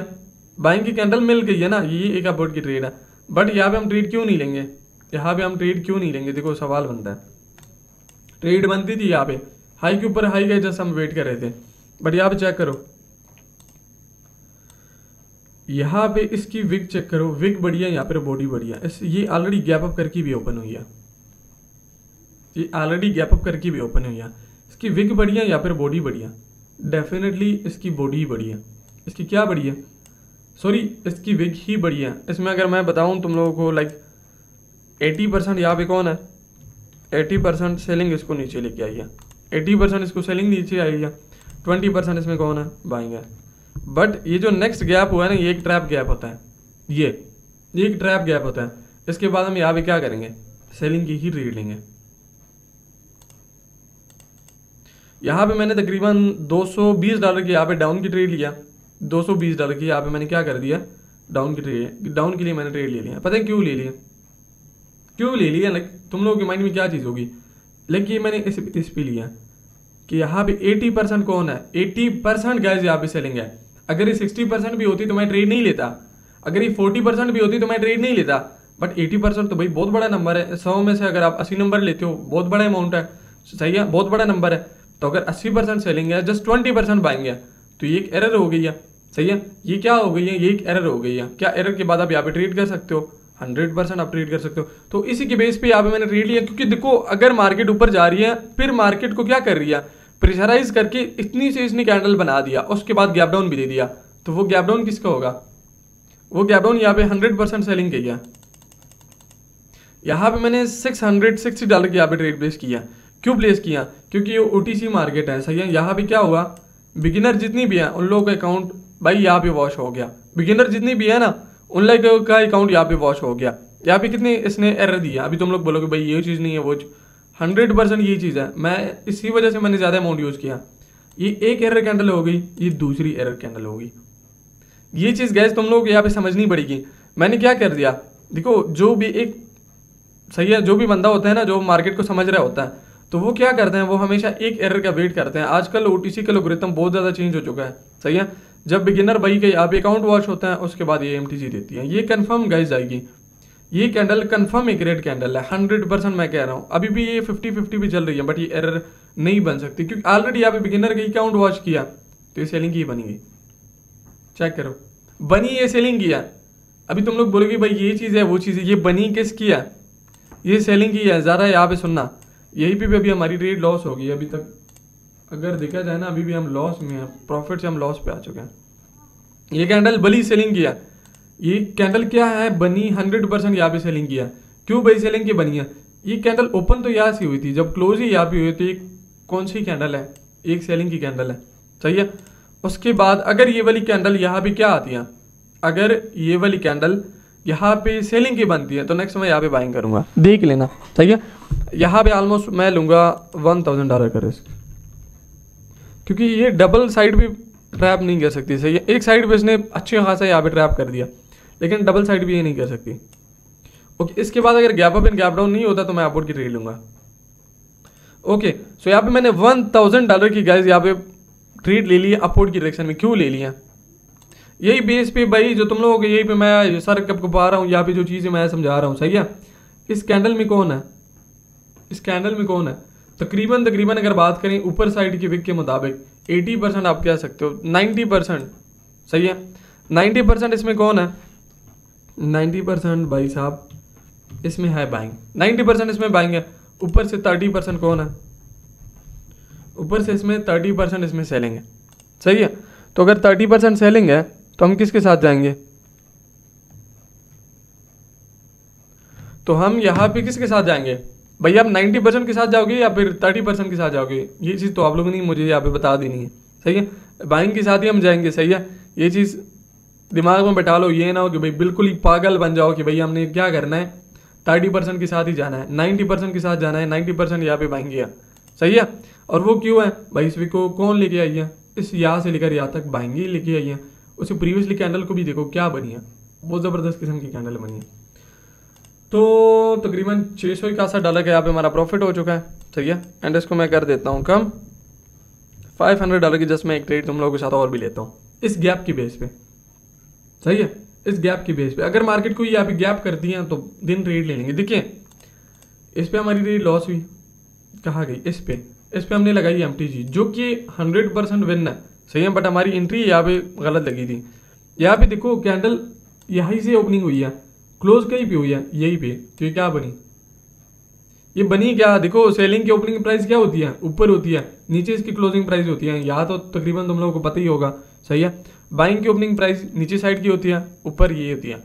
बाइंग की कैंडल मिल गई है ना, ये एक अपवर्ड की ट्रेड है। बट यहाँ पे हम ट्रेड क्यों नहीं लेंगे? यहाँ पे हम ट्रेड क्यों नहीं लेंगे? देखो सवाल बनता है। ट्रेड बनती थी यहाँ पे हाई के ऊपर हाई का जस्ट हम वेट कर रहे थे, बट यहाँ पे चेक करो, यहाँ पे इसकी विक चेक करो, विक बढ़िया, यहाँ पे बॉडी बढ़िया। ये ऑलरेडी गैप अप करके भी ओपन हुई है, ये ऑलरेडी गैप अप करके भी ओपन हुई है। इसकी विक बढ़िया, यहाँ पर बॉडी बढ़िया, डेफिनेटली इसकी बॉडी बढ़िया। इसकी क्या बढ़िया? सॉरी इसकी विक ही बढ़िया। इसमें अगर मैं बताऊँ तुम लोगों को, लाइक 80% यहाँ पे कौन है? 80% सेलिंग इसको नीचे लेके आई है, 80% इसको सेलिंग नीचे आई है, 20% इसमें कौन है? बाइंग है। बट ये जो नेक्स्ट गैप हुआ है ना, ये एक ट्रैप गैप होता है, ये एक ट्रैप गैप होता है। इसके बाद हम यहाँ पे क्या करेंगे? सेलिंग की ही ट्रेड लेंगे। यहाँ पे मैंने तकरीबन $220 की यहाँ पे डाउन की ट्रेड लिया, $220 की यहाँ पे मैंने क्या कर दिया? डाउन की ट्रेड, डाउन के लिए मैंने ट्रेड ले लिया। पता है क्यों ले लिया? क्यों ले लिया? लाइक तुम लोगों के माइंड में क्या चीज़ होगी, लेकिन ये मैंने इस पे लिया कि यहाँ पे 80% कौन है? 80% गाइस यहाँ पे सेलिंग है। अगर ये 60% भी होती तो मैं ट्रेड नहीं लेता, अगर ये 40% भी होती तो मैं ट्रेड नहीं लेता। बट 80% तो भाई बहुत बड़ा नंबर है। 100 में से अगर आप 80 नंबर लेते हो बहुत बड़ा अमाउंट है, सही है, बहुत बड़ा नंबर है। तो अगर 80% सेलिंग है, जस्ट 20% बाइंग है, तो ये एक एरर हो गई है, सही है। ये क्या हो गई है, ये एक एरर हो गई है। क्या एरर के बाद आप यहाँ पे ट्रेड कर सकते हो, 100% आप ट्रेड कर सकते हो। तो इसी के बेस पे यहाँ पे मैंने ट्रेड लिया, क्योंकि देखो अगर मार्केट ऊपर जा रही है, फिर मार्केट को क्या कर रही है, प्रेशराइज करके इतनी से इसने कैंडल बना दिया, उसके बाद गैप डाउन भी दे दिया। तो वो गैप डाउन किसका होगा, वो गैप डाउन यहाँ पे 100% सेलिंग की है। यहाँ पे मैंने $660 की यहाँ पे ट्रेड प्लेस किया। क्यों प्लेस किया, क्योंकि ये OTC मार्केट है, सही है। यहाँ पे क्या हुआ, बिगिनर जितनी भी है उन लोगों का अकाउंट भाई यहाँ पे वॉश हो गया। बिगिनर जितनी भी है ना, उन लोगों का अकाउंट यहाँ पे वॉश हो गया। यहाँ पे कितने इसने एरर दिया, अभी तुम लोग बोलोगे भाई ये चीज़ नहीं है, वो 100% ये चीज़ है। मैं इसी वजह से मैंने ज़्यादा अमाउंट यूज़ किया। ये एक एरर कैंडल हो गई, ये दूसरी एरर कैंडल हो गई। ये चीज़ गैस तुम लोग यहाँ पे समझनी पड़ेगी। मैंने क्या कर दिया, देखो जो भी एक, सही है, जो भी बंदा होता है ना, जो मार्केट को समझ रहा होता है, तो वो क्या करते हैं, वो हमेशा एक एरर का वेट करते हैं। आजकल OTC का एल्गोरिथम बहुत ज़्यादा चेंज हो चुका है, सही है। जब बिगिनर भाई के यहाँ पे अकाउंट वॉश होता है, उसके बाद ये MTG देती है, ये कंफर्म गाइस आएगी। ये कैंडल कंफर्म एक रेड कैंडल है, 100% मैं कह रहा हूँ। अभी भी ये 50-50 भी चल रही है, बट ये एरर नहीं बन सकती, क्योंकि ऑलरेडी यहाँ पे बिगिनर का अकाउंट वॉश किया, तो ये सेलिंग की बनी गई। चेक करो, बनी ये सेलिंग किया। अभी तुम लोग बोलोगे भाई ये चीज़ है, वो चीज़ है, ये बनी किसकी है, ये सेलिंग की है। ज़रा यहाँ पे सुनना, यही पे भी अभी हमारी ट्रेड लॉस होगी। अभी तक अगर देखा जाए ना, अभी भी हम लॉस में हैं, प्रॉफिट से हम लॉस पे आ चुके हैं। ये कैंडल बली सेलिंग किया, ये कैंडल क्या है, बनी 100% यहाँ पे सेलिंग किया। क्यों भाई सेलिंग की बनी है, ये कैंडल ओपन तो यहाँ से हुई थी, जब क्लोज ही यहाँ पे हुई थी। कौन सी कैंडल है, एक सेलिंग की कैंडल है, सही है। उसके बाद अगर ये वाली कैंडल यहाँ पे क्या आती है, अगर ये वाली कैंडल यहाँ पे सेलिंग की बनती है, तो नेक्स्ट मैं यहाँ पे बाइंग करूंगा, देख लेना, सही है। यहाँ पे ऑलमोस्ट मैं लूंगा $1000 का रिस्क, क्योंकि ये डबल साइड भी ट्रैप नहीं कर सकती, सही है। एक साइड पे इसने अच्छे खासा यहाँ पे ट्रैप कर दिया, लेकिन डबल साइड भी ये नहीं कर सकती। ओके, इसके बाद अगर gap up and gap down नहीं होता तो मैं अपवर्ड की ट्रेड लूंगा। ओके, सो यहाँ पे मैंने $1000 की गाइस यहाँ पे ट्रेड ले लिया अपवर्ड की डायरेक्शन में। क्यों ले लिया, यही बेस पे भाई जो तुम लोगों को, यही पे मैं सर कब पा रहा हूँ, यहाँ पे जो चीज़ें मैं समझा रहा हूँ, सही है। इस कैंडल में कौन है, इस कैंडल में कौन है, तकरीबन अगर बात करें ऊपर साइड की विक के मुताबिक 80% आप कह सकते हो, 90%, सही है। 90% इसमें कौन है, 90% भाई साहब इसमें है बाइंग, 90% इसमें बाइंग है। ऊपर से 30% कौन है, ऊपर से इसमें 30% इसमें सेलिंग है, सही है। तो अगर 30% सेलिंग है तो हम किसके साथ जाएंगे, तो हम यहाँ पे किसके साथ जाएंगे भैया, आप 90% के साथ जाओगे या फिर 30% के साथ जाओगे, ये चीज़ तो आप लोगों ने मुझे यहाँ पे बता देनी है, सही है। बाइंग के साथ ही हम जाएंगे, सही है। ये चीज़ दिमाग में बैठा लो, ये ना हो कि भाई बिल्कुल ही पागल बन जाओ कि भाई हमने क्या करना है, 30% के साथ ही जाना है, 90% के साथ जाना है, 90% यहाँ पे बाइंग किया, सही है। और वो क्यों है भाई, इस वीक को कौन लेके आई है, इस यहाँ से लेकर यहाँ तक बाइंग ही लेके आई है। उसे प्रीवियसली कैंडल को भी देखो क्या बनी है, बहुत ज़बरदस्त किस्म की कैंडल बनी है। तो तकरीबन $661 का यहाँ पे हमारा प्रॉफिट हो चुका है, सही है। एंड इसको मैं कर देता हूँ कम, $500 की जस्ट मैं एक ट्रेड तुम लोगों के साथ और भी लेता हूँ इस गैप की बेस पे, सही है। इस गैप की बेस पे अगर मार्केट को यहाँ पे गैप करती है तो दिन ट्रेड ले लेंगे। देखिए इस पे हमारी ट्रेड लॉस हुई, कहाँ गई, इस पे हमने लगाई MTG जो कि 100% विन है, सही है। बट हमारी एंट्री यहाँ पे गलत लगी थी। यहाँ पे देखो कैंडल यहीं से ओपनिंग हुई है, क्लोज कहीं पे हुई है, यहीं पे, तो ये क्या बनी, ये बनी क्या, देखो सेलिंग की ओपनिंग प्राइस क्या होती है, ऊपर होती है, नीचे इसकी क्लोजिंग प्राइस होती है। यहाँ तो तकरीबन तुम लोगों को पता ही होगा, सही है। बाइंग की ओपनिंग प्राइस नीचे साइड की होती है, ऊपर ये होती है।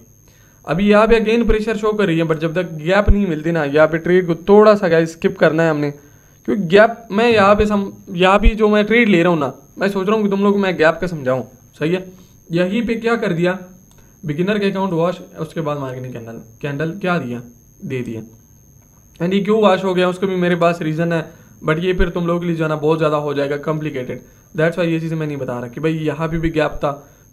अभी यहाँ पे अगेन प्रेशर शो कर रही है, बट जब तक गैप नहीं मिलती ना, यहाँ पे ट्रेड को थोड़ा सा गाइस स्किप करना है हमने, क्योंकि गैप मैं यहाँ पे यहाँ भी जो मैं ट्रेड ले रहा हूँ ना, मैं सोच रहा हूँ कि तुम लोग को मैं गैप का समझाऊँ, सही है। यहीं पे क्या कर दिया, बिगिनर के अकाउंट वॉश, उसके बाद मार्केटिंग कैंडल क्या दिया, दे दिया। एंड ये क्यों वॉश हो गया उसका भी मेरे पास रीज़न है, बट ये फिर तुम लोगों के लिए जो है ना बहुत ज़्यादा हो जाएगा कॉम्प्लिकेटेड। दैट्स वाई ये चीज़ें मैं नहीं बता रहा कि भाई यहाँ पे भी गैप था,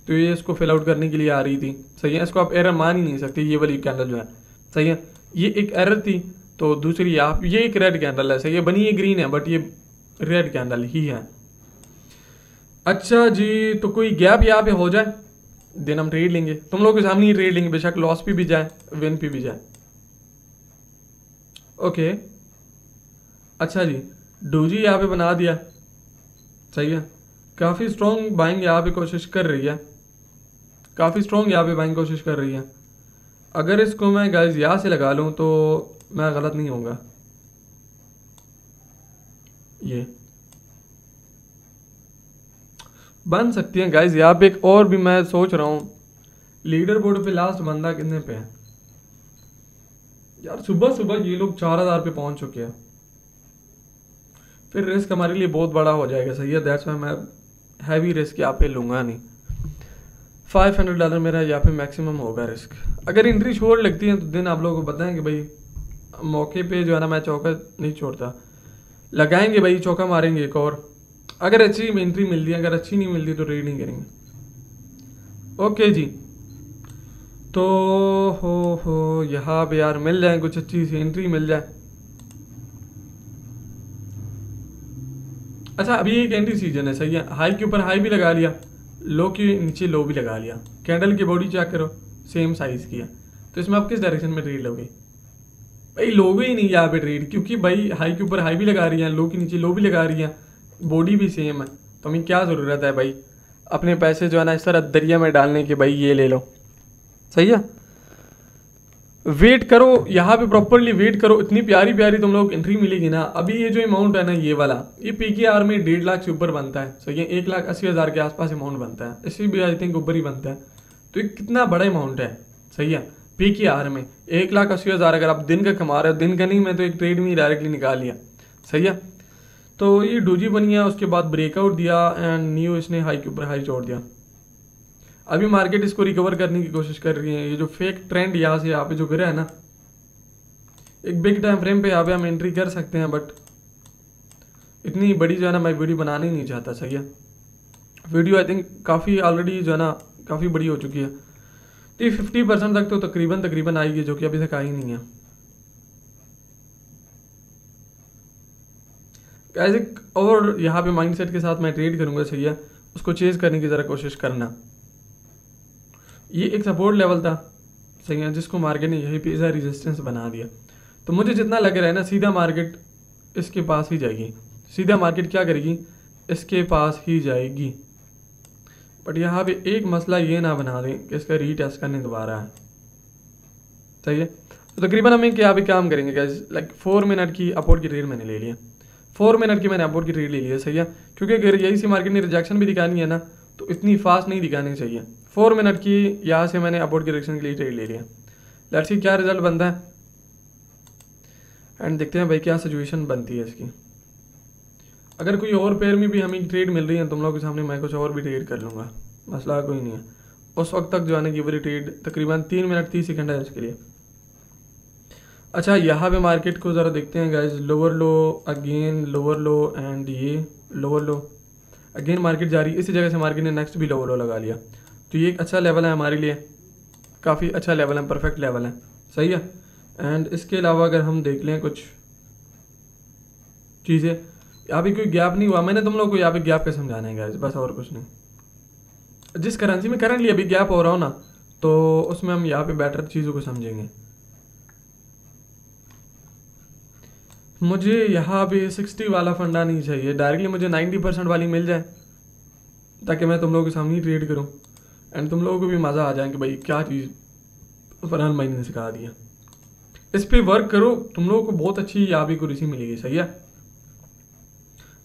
तो ये इसको फिल आउट करने के लिए आ रही थी, सही है। इसको आप एरर मान ही नहीं सकते, ये वाली कैंडल जो है, सही है, ये एक एरर थी। तो दूसरी आप, ये एक रेड कैंडल है, सही है, बनी ये ग्रीन है बट ये रेड कैंडल ही है। अच्छा जी, तो कोई गैप यहाँ पे हो जाए, देन हम ट्रेड लेंगे, तुम लोग के सामने ही ट्रेड लेंगे, बेशक लॉस पे भी जाए विन पे भी जाए। ओके अच्छा जी, डोजी यहाँ पे बना दिया, सही है। काफ़ी स्ट्रॉन्ग बाइंग यहाँ पे कोशिश कर रही है, काफ़ी स्ट्रॉन्ग यहाँ पे बाइंग कोशिश कर रही है। अगर इसको मैं गाइस यहाँ से लगा लूँ तो मैं गलत नहीं होऊंगा। ये बन सकती है गाइस यहाँ पे। एक और भी मैं सोच रहा हूँ, लीडर बोर्ड पे लास्ट बंदा कितने पे है यार? सुबह सुबह ये लोग 4000 पे पहुंच चुके हैं, फिर रिस्क हमारे लिए बहुत बड़ा हो जाएगा, सही है। दैट्स वाई मैं हैवी रिस्क यहाँ पे लूँगा नहीं। $500 मेरा यहाँ पे मैक्सिमम होगा रिस्क। अगर एंट्री छोड़ लगती है तो दिन आप लोगों को बताएं कि भाई मौके पे जो है ना मैं चौका नहीं छोड़ता, लगाएंगे भाई, चौका मारेंगे एक और। अगर अच्छी एंट्री मिलती है, अगर अच्छी नहीं मिलती तो ट्रेड नहीं करेंगे। ओके जी, तो हो यहाँ पे यार मिल जाए कुछ अच्छी सी एंट्री मिल जाए। अच्छा अभी एक एंट्री सीजन है, सही है। हाई के ऊपर हाई भी लगा लिया, लो के नीचे लो भी लगा लिया। कैंडल की बॉडी चेक करो, सेम साइज की है, तो इसमें आप किस डायरेक्शन में ट्रेड लोगे? भाई लोगे ही नहीं यहाँ पे ट्रेड, क्योंकि भाई हाई के ऊपर हाई भी लगा रही है, लो के नीचे लो भी लगा रही है, बॉडी भी सेम है। तो हमें क्या ज़रूरत है भाई अपने पैसे जो है ना इस तरह दरिया में डालने के, भाई ये ले लो, सही है। वेट करो यहाँ पे, प्रॉपरली वेट करो, इतनी प्यारी प्यारी तुम लोग एंट्री मिलेगी ना। अभी ये जो अमाउंट है ना ये वाला, ये PKR में 1.5 लाख से ऊपर बनता है, सही है। 1,80,000 के आसपास अमाउंट बनता है, इससे भी आई थिंक ऊपर ही बनता है। तो ये कितना बड़ा अमाउंट है, सही है। PKR में 1,80,000 अगर आप दिन का कमा रहे हो, दिन का नहीं, मैं तो एक ट्रेड में ही डायरेक्टली निकाल लिया, सही है। तो ये डोजी बनी है, उसके बाद ब्रेकआउट दिया एंड न्यू इसने हाई के ऊपर हाई छोड़ दिया। अभी मार्केट इसको रिकवर करने की कोशिश कर रही है। ये जो फेक ट्रेंड यहाँ से यहाँ पे जो गिरा है ना, एक बिग टाइम फ्रेम पे यहाँ पे हम एंट्री कर सकते हैं, बट इतनी बड़ी जो है ना मैं वीडियो बनाना ही नहीं चाहता, सही है। वीडियो आई थिंक काफ़ी ऑलरेडी जो है ना काफ़ी बड़ी हो चुकी है, तो ये 50% तक तो तकरीबन आएगी, जो कि अभी तक आई नहीं है। ऐसे और यहाँ पे माइंडसेट के साथ मैं ट्रेड करूँगा, सही है। उसको चेज करने की ज़रा कोशिश करना। ये एक सपोर्ट लेवल था, सही है, जिसको मार्केट ने यही पे एज रेजिस्टेंस बना दिया। तो मुझे जितना लग रहा है ना सीधा मार्केट इसके पास ही जाएगी, सीधा मार्केट क्या करेगी, इसके पास ही जाएगी। बट यहाँ पे एक मसला ये ना बना दें कि इसका रीटेस्ट करने दोबारा है, सही है। तो तकरीबन हम यहाँ पे काम करेंगे गाइस, लाइक 4 मिनट की अपवर्ड की ट्रेड मैंने ले लिया, 4 मिनट की मैंने अपवर्ड की ट्रेड ले लिया, सही है। क्योंकि अगर यही सी मार्केट ने रिजेक्शन भी दिखानी है ना, तो इतनी फास्ट नहीं दिखानी चाहिए। 4 मिनट की यहाँ से मैंने अपवर्ड की डायरेक्शन के लिए ट्रेड ले लिया। लेट्स सी क्या रिजल्ट बनता है एंड देखते हैं भाई क्या सिचुएशन बनती है इसकी। अगर कोई और पेयर में भी हमें ट्रेड मिल रही है तुम लोगों के सामने, मैं कुछ और भी ट्रेड कर लूँगा, मसला कोई नहीं है। उस वक्त तक जो है ना ये वाली ट्रेड तकरीबन 3 मिनट 30 सेकंड है इसके लिए। अच्छा यहाँ पे मार्केट को ज़रा देखते हैं guys, lower low again, lower low and ये लोअर लो अगेन, मार्केट जा रही है। इसी जगह से मार्केट ने नेक्स्ट भी लोअर लो लगा लिया। तो ये एक अच्छा लेवल है हमारे लिए, काफ़ी अच्छा लेवल है, परफेक्ट लेवल है, सही है। एंड इसके अलावा अगर हम देख लें कुछ चीज़ें, यहाँ पे कोई गैप नहीं हुआ। मैंने तुम लोग को यहाँ पे गैप का समझाना है गाइस, बस और कुछ नहीं। जिस करेंसी में करंटली अभी गैप हो रहा हो ना, तो उसमें हम यहाँ पे बेटर चीज़ों को समझेंगे। मुझे यहाँ पे 60 वाला फंडा नहीं चाहिए, डायरेक्टली मुझे 90% वाली मिल जाए, ताकि मैं तुम लोगों के सामने ट्रेड करूँ एंड तुम लोगों को भी मज़ा आ जाए कि भाई क्या चीज़ फरहान भाई ने सिखा दिया। इस पे वर्क करो, तुम लोगों को बहुत अच्छी यहाँ भी कुर्सी मिलेगी, सही है।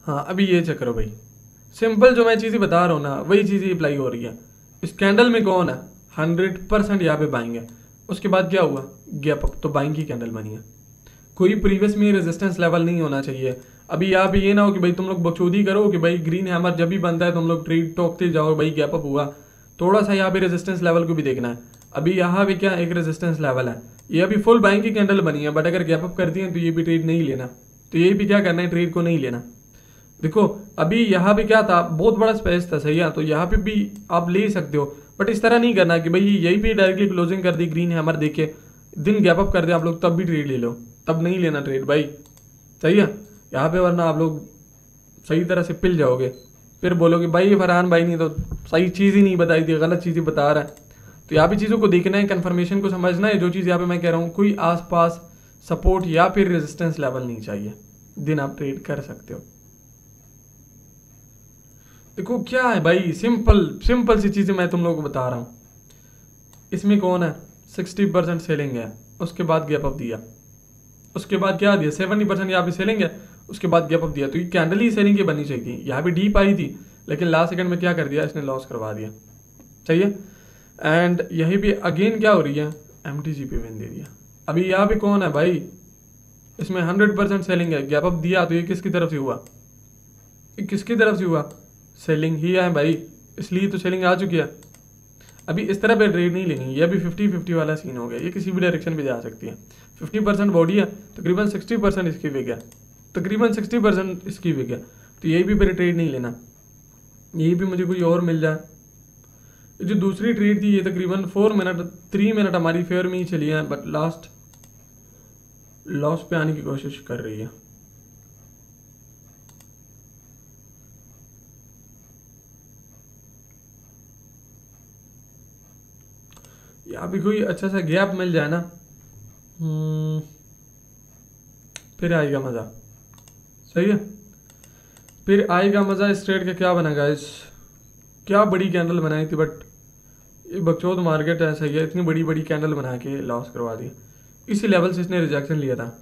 हाँ अभी ये चेक करो भाई, सिंपल जो मैं चीज़ें बता रहा हूँ ना वही चीज़ें अप्लाई हो रही है। इस कैंडल में कौन है, 100% यहाँ पे बाइंग है। उसके बाद क्या हुआ, गैप अप, तो बाइंग की कैंडल बनी है। कोई प्रीवियस में रेजिस्टेंस लेवल नहीं होना चाहिए। अभी यहाँ पे ये ना हो कि भाई तुम लोग बकचोदी करो कि भाई ग्रीन हैमर जब भी बनता है तुम लोग ट्रेड टोकते जाओ, भाई गैप अप हुआ। थोड़ा सा यहाँ पे रेजिस्टेंस लेवल को भी देखना है। अभी यहाँ पे क्या एक रेजिस्टेंस लेवल है, ये अभी फुल बाइंग की कैंडल बनी है, बट अगर गैप अप करती है तो ये भी ट्रेड नहीं लेना। तो ये भी क्या करना है, ट्रेड को नहीं लेना। देखो अभी यहाँ पे क्या था, बहुत बड़ा स्पेस था, सही है। तो यहाँ पे भी आप ले सकते हो, बट इस तरह नहीं करना कि भाई यही पे डायरेक्टली क्लोजिंग कर दी, ग्रीन हैमर देके दिन गैप अप कर दे आप लोग, तब भी ट्रेड ले लो, तब नहीं लेना ट्रेड भाई, सही है। यहाँ पे वरना आप लोग सही तरह से पिल जाओगे। फिर बोलोगे भाई फरहान भाई ने तो सही चीज़ ही नहीं बताई थी, गलत चीज़ ही बता रहा है। तो यहाँ पे चीज़ों को देखना है, कन्फर्मेशन को समझना है। जो चीज़ यहाँ पे मैं कह रहा हूँ, कोई आसपास सपोर्ट या फिर रेजिस्टेंस लेवल नहीं चाहिए, दिन आप ट्रेड कर सकते हो। देखो क्या है भाई, सिंपल सिंपल सी चीज़ें मैं तुम लोगों को बता रहा हूँ। इसमें कौन है, 60% सेलिंग है, उसके बाद गैप अप दिया, उसके बाद क्या दिया 70% यहाँ पे सेलिंग है, उसके बाद गैप अप दिया। तो ये कैंडल ही सेलिंग की बननी चाहिए थी, यहाँ पे डीप आई थी लेकिन लास्ट सेकंड में क्या कर दिया, इसने लॉस करवा दिया। चाहिए एंड यहीं पे अगेन क्या हो रही है, MTG पे विन दे दिया। अभी यहाँ पे कौन है भाई, इसमें 100% सेलिंग है, गैप अप दिया तो ये किसकी तरफ से हुआ, ये किसकी तरफ से हुआ, सेलिंग ही है भाई, इसलिए तो सेलिंग आ चुकी है। अभी इस तरह पे ट्रेड नहीं लेनी, ये अभी 50-50 वाला सीन हो गया, ये किसी भी डायरेक्शन पे जा सकती है। 50% बॉडी है, तकरीबन 60% इसकी विक है, तकरीबन 60% इसकी विक है। तो यही भी मेरे ट्रेड नहीं लेना, यही भी मुझे कोई और मिल जाए। जो दूसरी ट्रेड थी ये तकरीबन 3 मिनट हमारी फेयर में ही चली है, बट लास्ट लॉस पे आने की कोशिश कर रही है। यहाँ भी कोई अच्छा सा गैप मिल जाए ना, फिर आएगा मज़ा। सही है, फिर आएगा मज़ा। इस ट्रेड का क्या बना गाइस, क्या बड़ी कैंडल बनाई थी, बट ये बकचोद मार्केट है। सही है, इतनी बड़ी बड़ी कैंडल बना के लॉस करवा दी। इसी लेवल से इसने रिजेक्शन लिया था,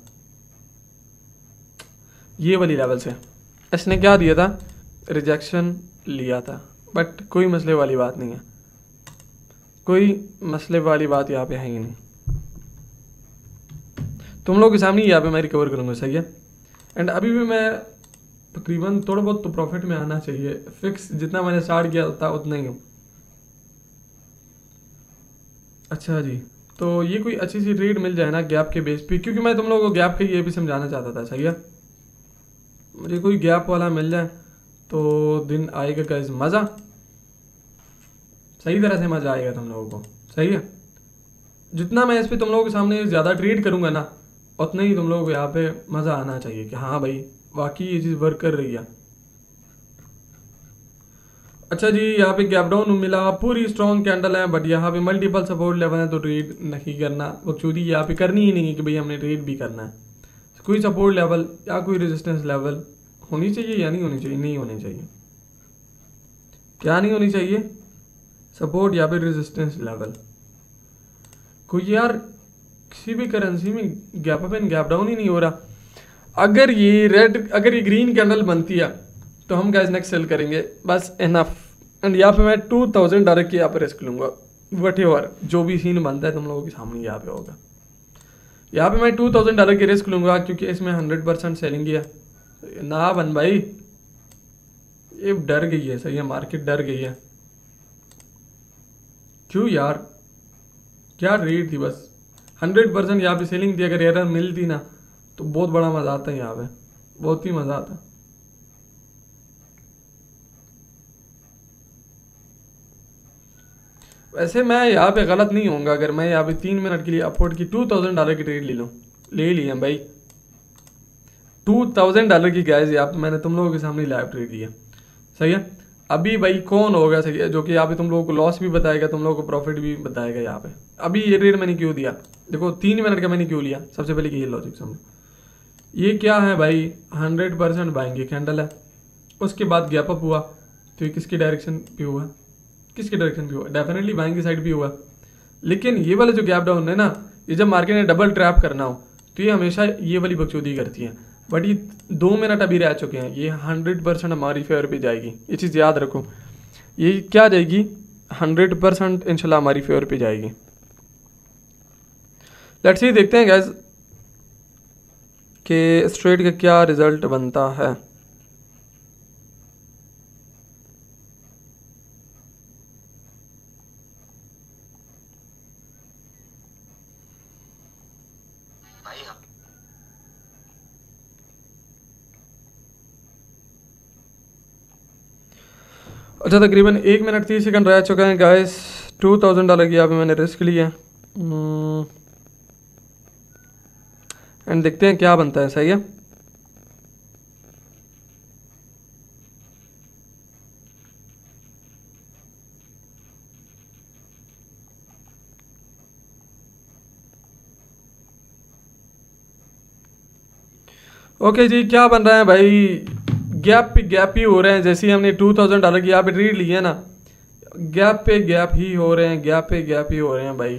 ये वाली लेवल से इसने क्या दिया था, रिजेक्शन लिया था। बट कोई मसले वाली बात नहीं है, कोई मसले वाली बात यहाँ पे है ही नहीं। तुम लोगों के सामने यहाँ पे मैं रिकवर करूँगा। सही है, एंड अभी भी मैं तकरीबन थोड़ा बहुत तो प्रॉफिट में आना चाहिए। फिक्स जितना मैंने स्टार्ट किया था उतना ही हूँ। अच्छा जी, तो ये कोई अच्छी सी ट्रेड मिल जाए ना गैप के बेस पे, क्योंकि मैं तुम लोगों को गैप के ये भी समझाना चाहता था। सही है, मुझे कोई गैप वाला मिल जाए तो दिन आएगा गाइस मज़ा, सही तरह से मज़ा आएगा तुम लोगों को। सही है, जितना मैं इस पर तुम लोगों के सामने ज़्यादा ट्रेड करूँगा ना, उतना ही तुम लोगों को यहाँ पे मज़ा आना चाहिए कि हाँ भाई वाकई ये चीज़ वर्क कर रही है। अच्छा जी, यहाँ पे गैप डाउन मिला, पूरी स्ट्रॉन्ग कैंडल है, बट यहाँ पे मल्टीपल सपोर्ट लेवल है, तो ट्रेड नहीं करना। बकचोदी यहाँ पे करनी ही नहीं है कि भाई हमने ट्रेड भी करना है। कोई सपोर्ट लेवल या कोई रेजिस्टेंस लेवल होनी चाहिए या नहीं होनी चाहिए, नहीं होनी चाहिए। क्या नहीं होनी चाहिए, सपोर्ट या फिर रेजिस्टेंस लेवल। कोई यार किसी भी करेंसी में gap up and gap down ही नहीं हो रहा। अगर ये ग्रीन कैंडल बनती है तो हम गाइस नेक्स्ट सेल करेंगे, बस इनफ। एंड यहाँ पे मैं $2000 की यहाँ पे रिस्क लूँगा, वटेवर जो भी सीन बनता है तुम लोगों के सामने यहाँ पे होगा। यहाँ पे मैं $2000 की रिस्क लूँगा, क्योंकि इसमें 100% सेलिंग है ना। बन भाई, ये डर गई है। सही है, मार्केट डर गई है। क्यों यार, क्या रेट थी, बस 100% यहाँ पे सेलिंग थी। अगर एरर मिलती ना तो बहुत बड़ा मज़ा आता है, यहाँ पे बहुत ही मज़ा आता। वैसे मैं यहाँ पे गलत नहीं होऊंगा अगर मैं यहाँ पे 3 मिनट के लिए अफोर्ड की $2000 की ट्रेड ले लूँ। ले लिया भाई, $2000 की गाइस यहाँ पे मैंने तुम लोगों के सामने लाइव ट्रेड दी है। सही है, अभी भाई कौन होगा सही है जो कि यहाँ पे तुम लोगों को लॉस भी बताएगा, तुम लोगों को प्रॉफिट भी बताएगा। यहाँ पे अभी ये ट्रेड मैंने क्यों दिया, देखो 3 मिनट का मैंने क्यों लिया। सबसे पहले ये लॉजिक समझो, ये क्या है भाई, 100% बाइंग की कैंडल है, उसके बाद गैप अप हुआ तो ये किसकी डायरेक्शन पे हुआ, किसके डायरेक्शन पे हुआ, डेफिनेटली बाइंग की साइड पे हुआ। लेकिन ये वाला जो गैप डाउन है ना, ये जब मार्केट ने डबल ट्रैप करना हो तो ये हमेशा ये वाली बकचोदी करती है। बट ये 2 मिनट अभी रह चुके हैं, ये 100% हमारी फेवर पे जाएगी। ये चीज़ याद रखो, ये क्या जाएगी, 100% इंशाल्लाह हमारी फेवर पे जाएगी। लेट्स सी, देखते हैं गैस कि इस ट्रेड का क्या रिजल्ट बनता है। अच्छा, तकरीबन 1 मिनट 30 सेकंड रह चुके हैं गाइस। $2000 की यहाँ पे मैंने रिस्क लिया एंड देखते हैं क्या बनता है। सही है, ओके जी, क्या बन रहा है भाई, गैप पे गैप ही हो रहे हैं। जैसे ही हमने $2000 की यहाँ पे ट्रेड लिया ना, गैप पे गैप ही हो रहे हैं, गैप पे गैप ही हो रहे हैं भाई।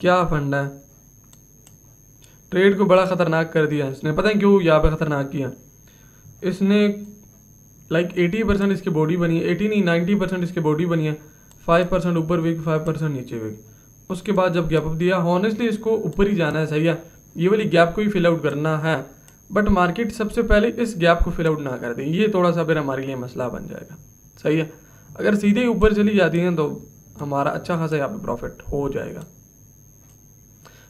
क्या फंडा है, ट्रेड को बड़ा ख़तरनाक कर दिया इसने। पता है क्यों यहाँ पे ख़तरनाक किया इसने? लाइक 80% इसकी बॉडी बनी है, 80 नहीं 90% इसकी बॉडी बनी है। 5% ऊपर वीक, 5% नीचे वीक। उसके बाद जब गैप अप दिया, हॉनेस्टली इसको ऊपर ही जाना है, सही है। ये वाली गैप को ही फिल आउट करना है, बट मार्केट सबसे पहले इस गैप को फिल आउट ना कर दे। ये थोड़ा सा फिर हमारे लिए मसला बन जाएगा, सही है। अगर सीधे ऊपर चली जाती हैं तो हमारा अच्छा खासा यहाँ पे प्रॉफिट हो जाएगा।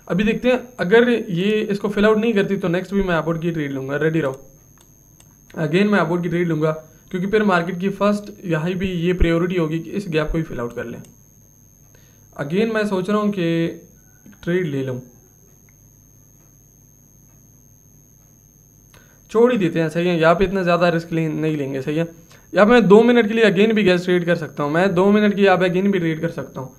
अभी देखते हैं, अगर ये इसको फिल आउट नहीं करती तो नेक्स्ट भी मैं अबाउट की ट्रेड लूँगा। रेडी रहो, अगेन मैं अबाउट की ट्रेड लूँगा, क्योंकि फिर मार्केट की फर्स्ट यहाँ भी ये प्रायोरिटी होगी कि इस गैप को ही फिल आउट कर लें। अगेन मैं सोच रहा हूँ कि ट्रेड ले लूँ, छोड़ ही देते हैं, सही है। यहाँ पे इतना ज़्यादा रिस्क नहीं लेंगे, सही है। यहाँ पे मैं 2 मिनट के लिए अगेन भी गैस ट्रेड कर सकता हूँ, मैं 2 मिनट की यहाँ पे अगेन भी ट्रेड कर सकता हूँ,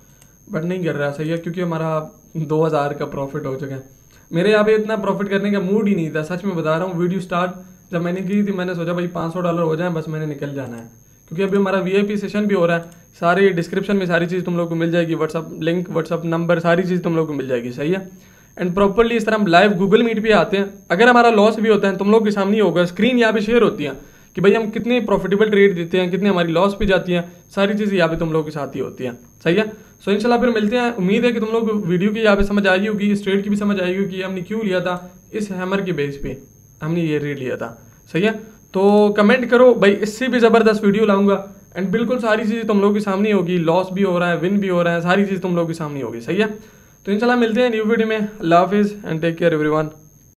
बट नहीं कर रहा, सही है, क्योंकि हमारा 2000 का प्रॉफिट हो चुका है। मेरे यहाँ पे इतना प्रॉफिट करने का मूड ही नहीं था, सच में बता रहा हूँ। वीडियो स्टार्ट जब मैंने की थी, मैंने सोचा भाई $500 हो जाए, बस मैंने निकल जाना है, क्योंकि अभी हमारा VIP सेशन भी हो रहा है। सारी डिस्क्रिप्शन में सारी चीज़ तुम लोग को मिल जाएगी, व्हाट्सअप लिंक, व्हाट्सअप नंबर, सारी चीज़ तुम लोग को मिल जाएगी, सही है। एंड प्रॉपरली इस तरह हम लाइव गूगल मीट पे आते हैं। अगर हमारा लॉस भी होता है तुम लोग के सामने ही होगा, स्क्रीन यहाँ पे शेयर होती है कि भाई हम कितने प्रॉफिटेबल ट्रेड देते हैं, कितने हमारी लॉस भी जाती हैं, सारी चीज़ें यहाँ पे तुम लोग के साथ ही होती हैं, सही है। सो इंशाल्लाह फिर मिलते हैं। उम्मीद है कि तुम लोग वीडियो की यहाँ पे समझ आई होगी, इस ट्रेड की भी समझ आई होगी कि हमने क्यों लिया था, इस हैमर के बेस पे हमने ये रेट लिया था, सही है। तो कमेंट करो भाई, इससे भी ज़बरदस्त वीडियो लाऊंगा। एंड बिल्कुल सारी चीज़ें तुम लोग के सामने होगी, लॉस भी हो रहा है, विन भी हो रहा है, सारी चीज़ तुम लोग के सामने होगी, सही है। तो इंशाल्लाह मिलते हैं न्यू वीडियो में। अल्लाह हाफिज़ एंड टेक केयर एवरीवन।